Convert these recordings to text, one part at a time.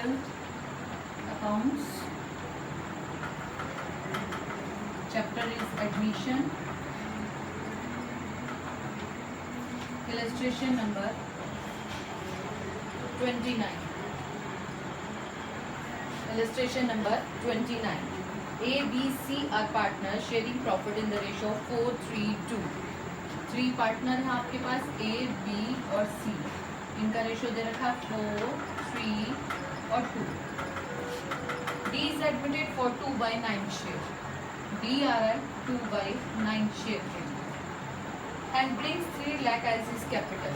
12th accounts. Chapter is admission. Illustration number 29. Illustration number 29. A, B, C are partners sharing profit in the ratio of 4:3:2. 3 partner हैं आपके पास, A, B और C. इनका ratio दे रखा 4, 3 और 2. D is admitted for 2/9 share. D आ रहा है 2/9 share के लिए. And brings 3 lakh as his capital.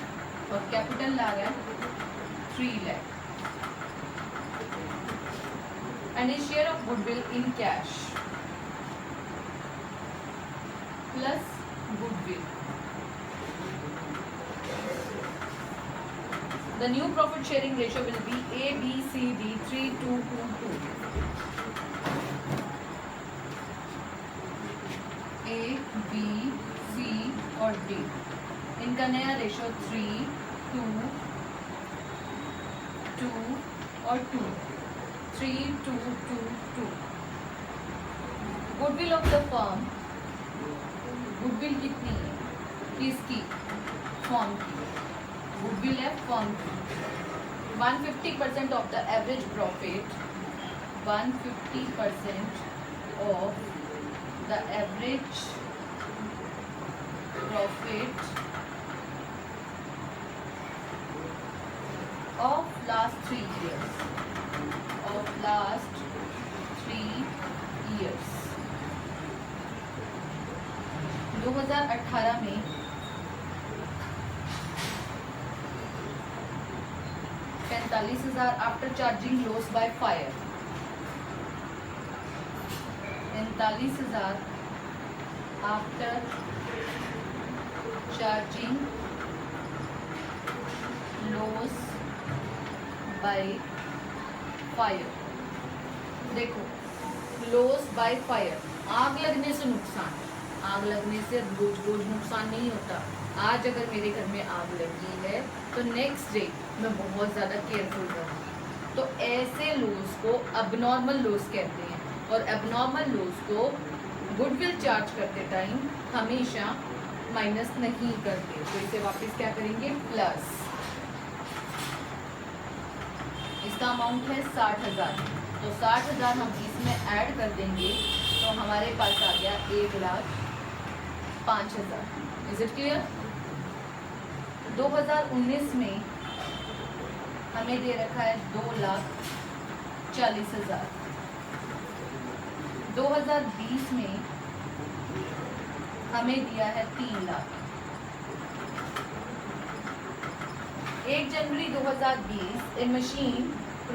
और कैपिटल ला रहा है 3 lakh. And his share of goodwill in cash plus goodwill. The new profit sharing ratio will be A, B, C, D 3:2:2. A, B, C और D. इनका नया ratio 3, 2, 2 और 2. 3, 2, 2, 2. Goodwill of the firm. Goodwill कितनी है? किसकी? Firm की. Goodwill है firm की. 150% of the average profit. 150% of the average profit of last 3 years. Of last 3 years. 2018 में 45,000 after charging loss by fire. 45,000 after charging loss by fire. देखो, loss by fire, आग लगने से नुकसान. आग लगने से रोज रोज नुकसान नहीं होता. आज अगर मेरे घर में आग लगी है तो नेक्स्ट डे मैं बहुत ज़्यादा केयरफुल रहूँगी. तो ऐसे लॉस को अबनॉर्मल लॉस कहते हैं. और अबनॉर्मल लॉस को गुडविल चार्ज करते टाइम हमेशा माइनस नहीं करते. तो इसे वापस क्या करेंगे? प्लस. इसका अमाउंट है 60,000. तो 60,000 हम इसमें ऐड कर देंगे तो हमारे पास आ गया 1,05,000. Is it clear? 2019 में हमें दे रखा है 2,40,000. 2020 में हमें दिया है 3 लाख. 1 जनवरी 2020 a machine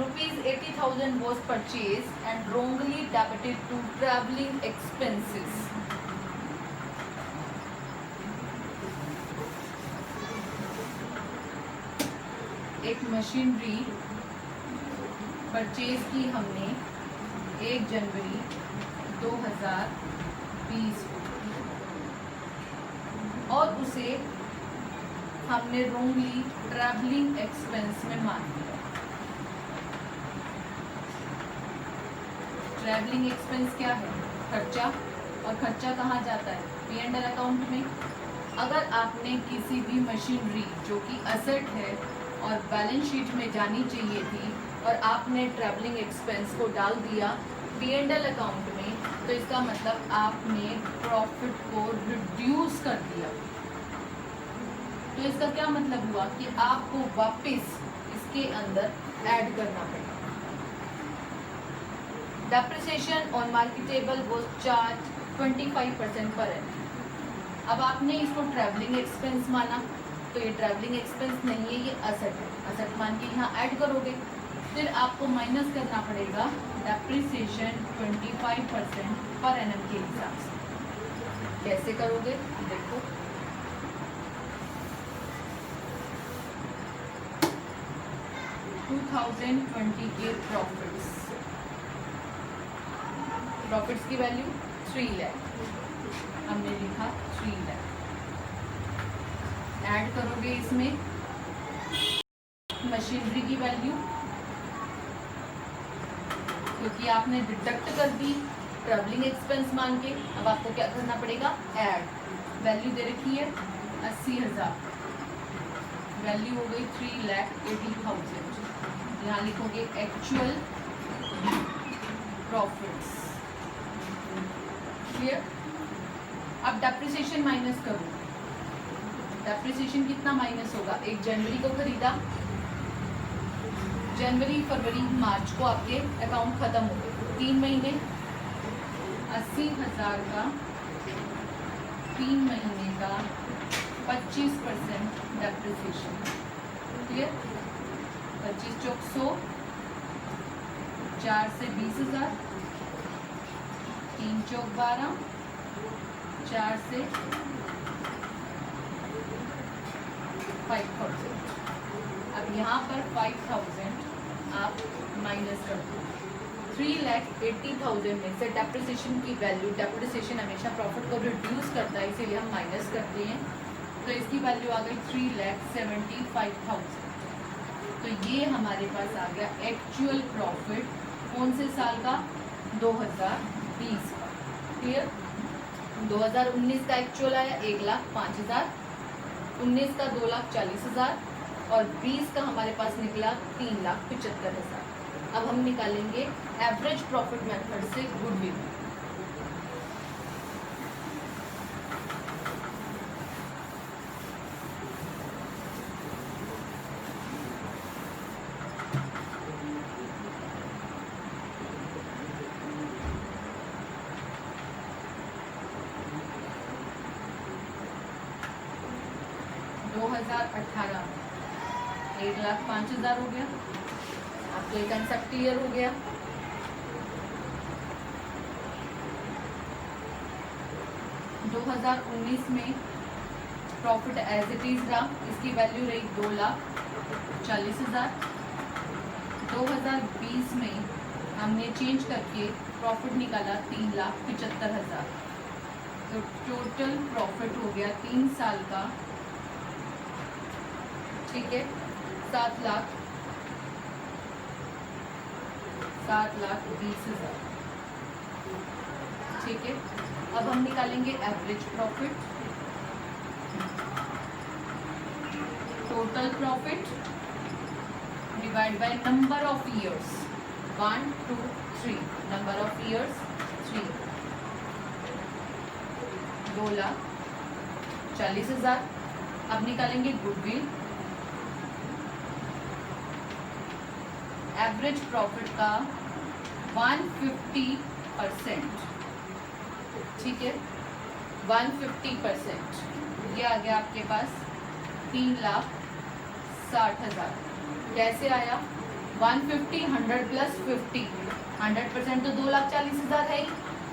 ₹80,000 was purchased and wrongly debited to travelling expenses. एक मशीनरी परचेज की हमने 1 जनवरी 2020 और उसे हमने रोंगली ट्रैवलिंग एक्सपेंस में मान लिया. ट्रैवलिंग एक्सपेंस क्या है? खर्चा. और खर्चा कहाँ जाता है? P&L अकाउंट में. अगर आपने किसी भी मशीनरी जो कि असेट है और बैलेंस शीट में जानी चाहिए थी और आपने ट्रैवलिंग एक्सपेंस को डाल दिया P&L अकाउंट में, तो इसका मतलब आपने प्रॉफिट को रिड्यूस कर दिया. तो इसका क्या मतलब हुआ कि आपको वापस इसके अंदर ऐड करना पड़ेगा. Depreciation on marketable was charge 25% per annum. अब आपने इसको ट्रैवलिंग एक्सपेंस माना तो ये ट्रैवलिंग एक्सपेंस नहीं है, ये असेट है. असेट मान के यहाँ ऐड करोगे, फिर आपको माइनस करना पड़ेगा डेप्रिसिएशन 25% पर एनम के हिसाब से. कैसे करोगे? देखो, के प्रॉफिट्स की वैल्यू 3 लाख. हमने लिखा 3 लाख. ऐड करोगे इसमें मशीनरी की वैल्यू क्योंकि आपने डिडक्ट कर दी ट्रैवलिंग एक्सपेंस मान के। अब आपको क्या करना पड़ेगा, ऐड। वैल्यू दे रखी है 80,000, वैल्यू हो गई 3,80,000। यहाँ लिखोगे एक्चुअल प्रॉफिट्स। क्लियर। अब डेप्रिसिएशन माइनस करो। डेप्रिसिएशन कितना माइनस होगा, एक जनवरी को खरीदा, जनवरी फरवरी मार्च को आपके अकाउंट खत्म हो गए, 3 महीने 80,000 का 3 महीने का 25% डेप्रिसिएशन। क्लियर। 25 चौक 100, 4 से 20,000, 3 चौक 12, 4 से 5,000। अब यहाँ पर 5,000 आप माइनस कर दो। 3,80,000 में से डेप्रिसिएशन की वैल्यू, डेप्रिसिएशन हमेशा प्रॉफिट को रिड्यूस करता है, इसीलिए हम माइनस करते हैं। तो इसकी वैल्यू आ गई 3,75,000। तो ये हमारे पास आ गया एक्चुअल प्रॉफिट कौन से साल का, 2020 का। क्लियर। 2019 का एक्चुअल आया 1,05,000, 19 का 2,40,000 और 20 का हमारे पास निकला 3,75,000। अब हम निकालेंगे एवरेज प्रॉफिट मेथड से गुडविल। दो 2018 1,05,000 हो गया। आपको ये कंसेप्ट क्लियर हो गया। दो 2019 में प्रॉफिट एज इट इज रहा, इसकी वैल्यू रही 2,40,000। 2020 में हमने चेंज करके प्रॉफिट निकाला 3,75,000। तो टोटल प्रॉफिट हो गया 3 साल का, ठीक है, 7,20,000। ठीक है। अब हम निकालेंगे average profit. Total profit divide by number of years, 1 2 3, number of years 3, 2,40,000। अब निकालेंगे गुडविल। एवरेज प्रॉफिट का 150%, ठीक है, 150%। ये आ गया आपके पास 3,60,000। कैसे आया, 150, 100 प्लस 50, 100% तो 2,40,000 है ही,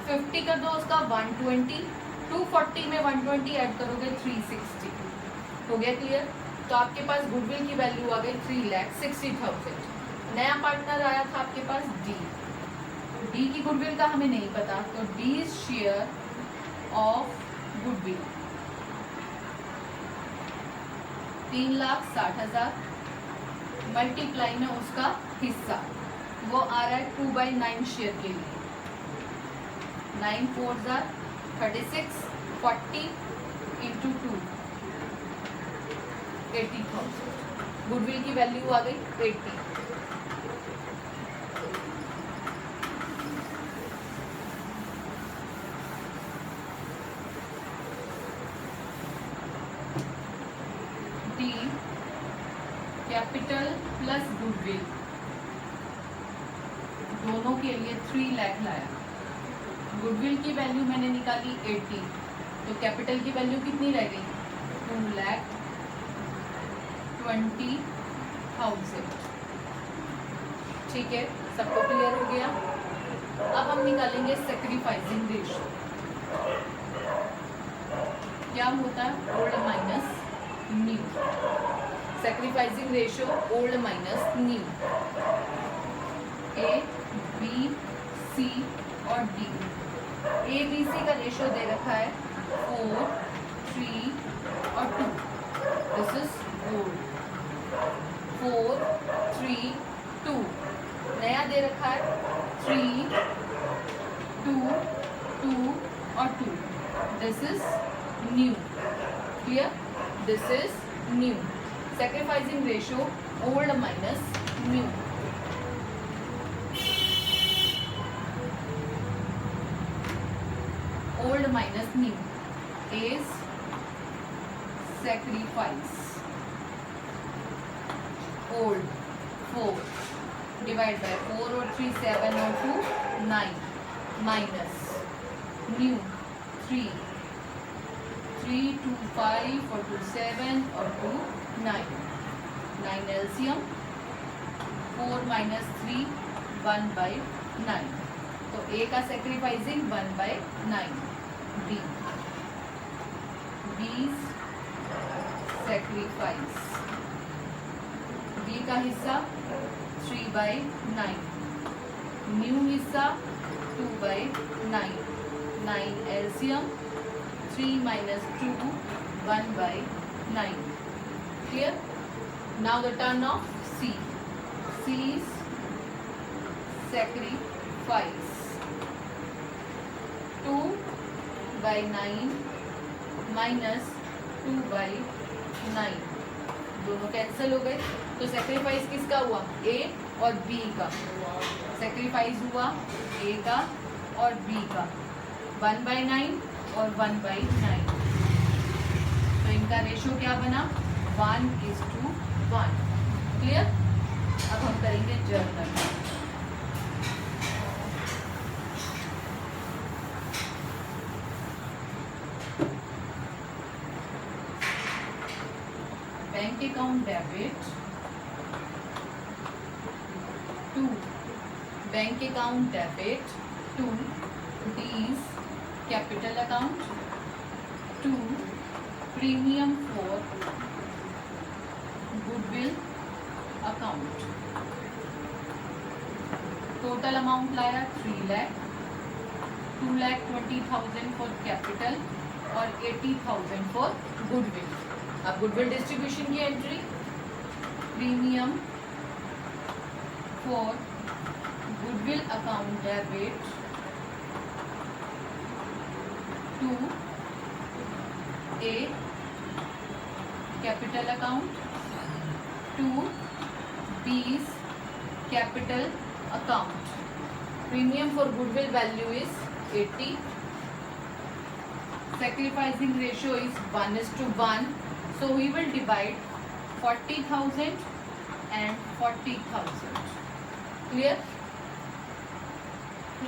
50 कर दो उसका 120, 240 में 120 ऐड करोगे 360। हो गया क्लियर। तो आपके पास गुडविल की वैल्यू आ गई 3,60,000। नया पार्टनर आया था आपके पास डी। डी की गुडविल का हमें नहीं पता, तो D share of goodwill 3,60,000 multiply में उसका हिस्सा, वो आ रहा है 2/9 शेयर के लिए। 9 4 36, 40 इंटू 2, 80,000। गुडविल की वैल्यू आ गई 80। डी कैपिटल प्लस गुडविल दोनों के लिए 3 लाख लाया। गुडविल की वैल्यू मैंने निकाली 80, तो कैपिटल की वैल्यू कितनी रह गई, 2,20,000। ठीक है, सबको क्लियर हो गया। अब हम निकालेंगे सैक्रिफाइसिंग रेशियो। क्या होता है, old minus new. Sacrificing ratio old minus new. A B C और डी। ए बी सी का रेशियो दे रखा है 4 3 और 2। This is old. 4 3 2। नया दे रखा है 3, 2, 2 और 2. This is new. Clear? This is new. Sacrificing ratio old minus new. Old minus new is sacrifice. Old 4 divide by 4 और 3 7 और 2 9 minus new 3 3 2 5 और 2 7 और 2 9 9 LCM 4 minus 3 1 by 9. तो A का sacrificing 1 by 9. B B's sacrifice. B का हिस्सा 3 by 9. New हिस्सा 2 by 9. 9 LCM 3 minus 2 1 by 9. Clear? Now the turn of C. C's sacrifice 2 by 9 minus 2 by 9. दोनों कैंसिल हो गए. तो सेक्रीफाइस किसका हुआ? A और B का. सेक्रीफाइस हुआ A का और B का. 1 by 9 और 1 by 9. तो इनका रेशियो क्या बना? 1:1. क्लियर? अब हम करेंगे journal. Bank account debit to bank account debit to D's capital account to premium for goodwill account. Total amount लाया 3 लाख. 2,20,000 फॉर कैपिटल और 80,000 फॉर गुडविल. अब गुडविल डिस्ट्रीब्यूशन की entry. Premium for goodwill account debit to A capital account to B's capital account. Premium for goodwill value is 80. Sacrificing ratio is 1:1. So we will divide 40,000 and 40,000. Clear?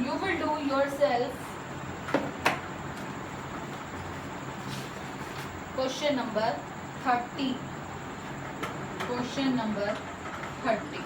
You will do yourself question number 30. Question number 30.